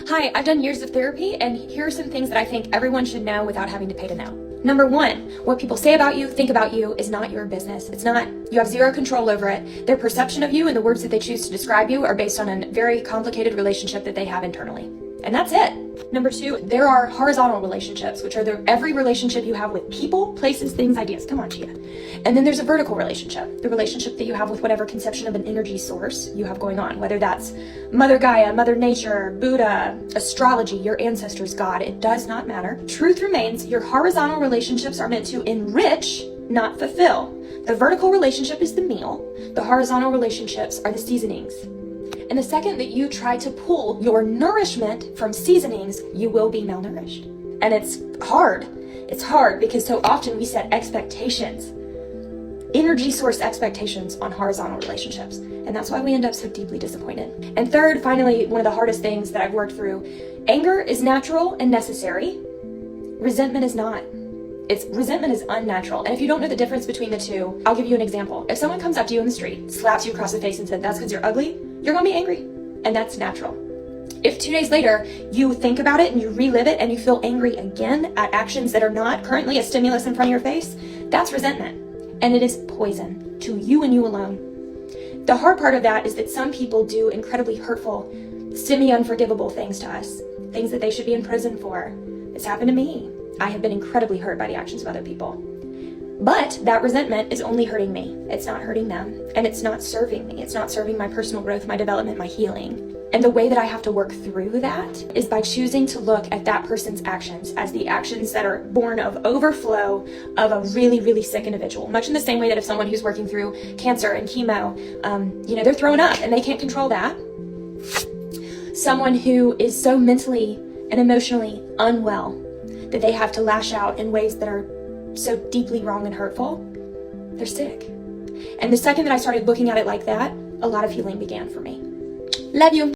Hi, I've done years of therapy, and here are some things that I think everyone should know without having to pay to know. Number one, what people say about you, think about you, is not your business. You have zero control over it. Their perception of you and the words that they choose to describe you are based on a very complicated relationship that they have internally. And that's it. Number two, there are horizontal relationships, which are every relationship you have with people, places, things, ideas. Come on, Chia. And then there's a vertical relationship, the relationship that you have with whatever conception of an energy source you have going on, whether that's Mother Gaia, Mother Nature, Buddha, astrology, your ancestors, God. It does not matter. Truth remains, your horizontal relationships are meant to enrich, not fulfill. The vertical relationship is the meal. The horizontal relationships are the seasonings. And the second that you try to pull your nourishment from seasonings, you will be malnourished. And it's hard. It's hard because so often we set expectations, energy source expectations on horizontal relationships. And that's why we end up so deeply disappointed. And third, finally, one of the hardest things that I've worked through, anger is natural and necessary. Resentment is not. Resentment is unnatural. And if you don't know the difference between the two, I'll give you an example. If someone comes up to you in the street, slaps you across the face and said, "That's because you're ugly," you're going to be angry. And that's natural. If 2 days later, you think about it and you relive it and you feel angry again at actions that are not currently a stimulus in front of your face, that's resentment. And it is poison to you and you alone. The hard part of that is that some people do incredibly hurtful, semi-unforgivable things to us, things that they should be in prison for. It's happened to me. I have been incredibly hurt by the actions of other people. But that resentment is only hurting me. It's not hurting them. And it's not serving me. It's not serving my personal growth, my development, my healing. And the way that I have to work through that is by choosing to look at that person's actions as the actions that are born of overflow of a really, really sick individual. Much in the same way that if someone who's working through cancer and chemo, they're thrown up and they can't control that. Someone who is so mentally and emotionally unwell that they have to lash out in ways that are so deeply wrong and hurtful, they're sick. And the second that I started looking at it like that, a lot of healing began for me. Love you.